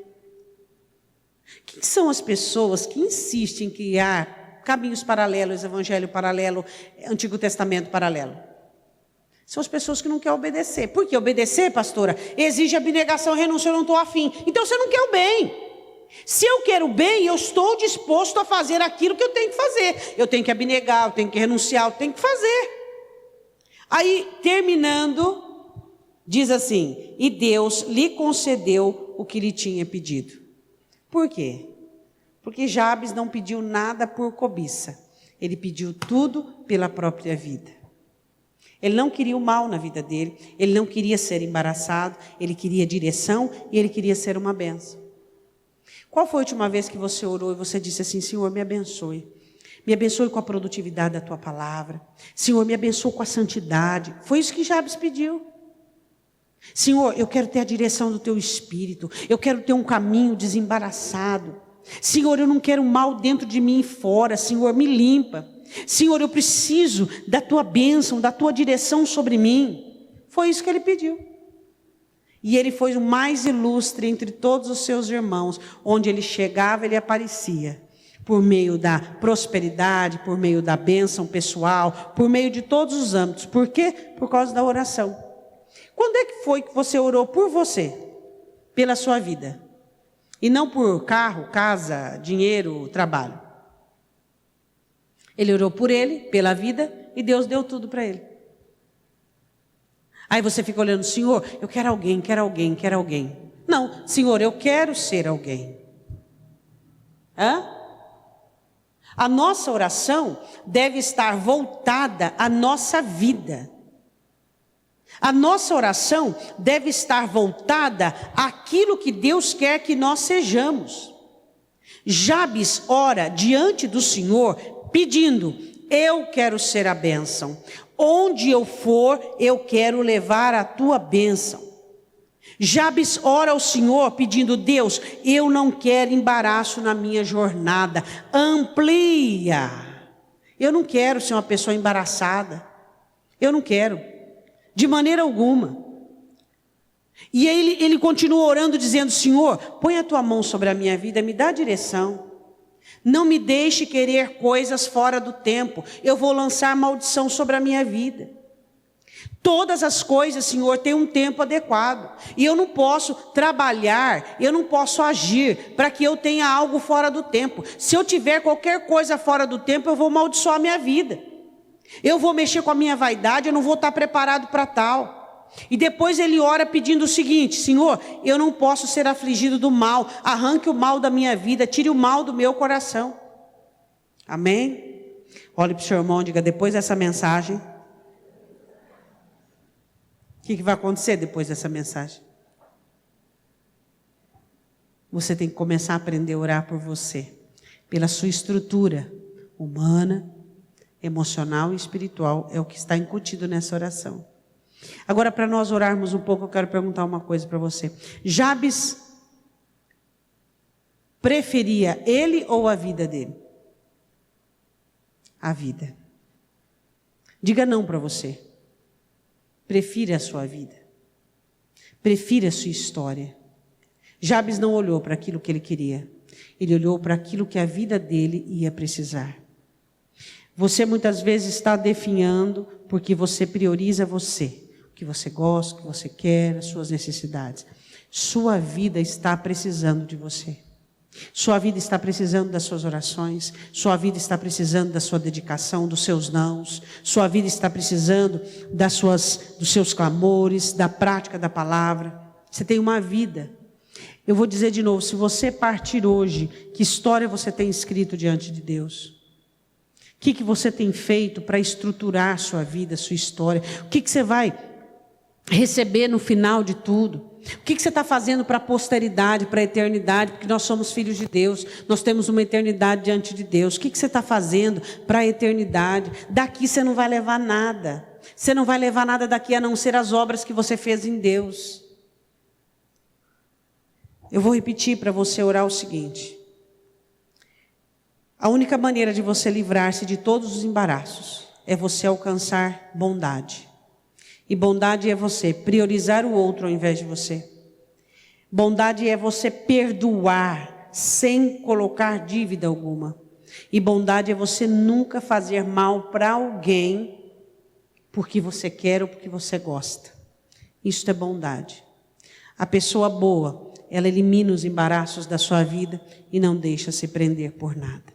Quem são as pessoas que insistem em criar caminhos paralelos, evangelho paralelo, Antigo Testamento paralelo? São as pessoas que não querem obedecer. Por que obedecer, pastora? Exige abnegação, renúncia, eu não estou afim. Então você não quer o bem. Se eu quero o bem, eu estou disposto a fazer aquilo que eu tenho que fazer. Eu tenho que abnegar, eu tenho que renunciar, eu tenho que fazer. Aí, terminando... Diz assim, e Deus lhe concedeu o que lhe tinha pedido. Por quê? Porque Jabes não pediu nada por cobiça. Ele pediu tudo pela própria vida. Ele não queria o mal na vida dele. Ele não queria ser embaraçado. Ele queria direção e ele queria ser uma bênção. Qual foi a última vez que você orou e você disse assim, Senhor, me abençoe. Me abençoe com a produtividade da tua palavra. Senhor, me abençoe com a santidade. Foi isso que Jabes pediu. Senhor, eu quero ter a direção do teu Espírito. Eu quero ter um caminho desembaraçado. Senhor, eu não quero mal dentro de mim e fora. Senhor, me limpa. Senhor, eu preciso da tua bênção, da tua direção sobre mim. Foi isso que ele pediu. E ele foi o mais ilustre entre todos os seus irmãos. Onde ele chegava, ele aparecia. Por meio da prosperidade, por meio da bênção pessoal, por meio de todos os âmbitos. Por quê? Por causa da oração. Quando é que foi que você orou por você? Pela sua vida. E não por carro, casa, dinheiro, trabalho. Ele orou por ele, pela vida, e Deus deu tudo para ele. Aí você fica olhando, Senhor, eu quero alguém, quero alguém, quero alguém. Não, Senhor, eu quero ser alguém. A nossa oração deve estar voltada à nossa vida. A nossa oração deve estar voltada àquilo que Deus quer que nós sejamos. Jabes ora diante do Senhor pedindo, eu quero ser a bênção. Onde eu for, eu quero levar a tua bênção. Jabes ora ao Senhor pedindo, Deus, eu não quero embaraço na minha jornada. Amplia. Eu não quero ser uma pessoa embaraçada. Eu não quero. De maneira alguma. E aí ele continua orando dizendo, Senhor, põe a tua mão sobre a minha vida, me dá direção. Não me deixe querer coisas fora do tempo. Eu vou lançar maldição sobre a minha vida. Todas as coisas, Senhor, têm um tempo adequado. E eu não posso trabalhar, eu não posso agir para que eu tenha algo fora do tempo. Se eu tiver qualquer coisa fora do tempo, eu vou amaldiçoar a minha vida. Eu vou mexer com a minha vaidade, eu não vou estar preparado para tal. E depois ele ora pedindo o seguinte, Senhor, eu não posso ser afligido do mal. Arranque o mal da minha vida, tire o mal do meu coração. Amém? Olhe para o seu irmão e diga, depois dessa mensagem, o que vai acontecer depois dessa mensagem? Você tem que começar a aprender a orar por você. Pela sua estrutura humana, emocional e espiritual. É o que está incutido nessa oração. Agora, para nós orarmos um pouco, eu quero perguntar uma coisa para você. Jabes preferia ele ou a vida dele? A vida. Diga não para você. Prefira a sua vida. Prefira a sua história. Jabes não olhou para aquilo que ele queria. Ele olhou para aquilo que a vida dele ia precisar. Você muitas vezes está definhando porque você prioriza você. O que você gosta, o que você quer, as suas necessidades. Sua vida está precisando de você. Sua vida está precisando das suas orações. Sua vida está precisando da sua dedicação, dos seus nãos. Sua vida está precisando dos seus clamores, da prática da palavra. Você tem uma vida. Eu vou dizer de novo, se você partir hoje, que história você tem escrito diante de Deus? O que você tem feito para estruturar sua vida, sua história? O que você vai receber no final de tudo? O que você está fazendo para a posteridade, para a eternidade? Porque nós somos filhos de Deus, nós temos uma eternidade diante de Deus. O que você está fazendo para a eternidade? Daqui você não vai levar nada. Você não vai levar nada daqui a não ser as obras que você fez em Deus. Eu vou repetir para você orar o seguinte. A única maneira de você livrar-se de todos os embaraços é você alcançar bondade. E bondade é você priorizar o outro ao invés de você. Bondade é você perdoar sem colocar dívida alguma. E bondade é você nunca fazer mal para alguém porque você quer ou porque você gosta. Isso é bondade. A pessoa boa, ela elimina os embaraços da sua vida e não deixa se prender por nada.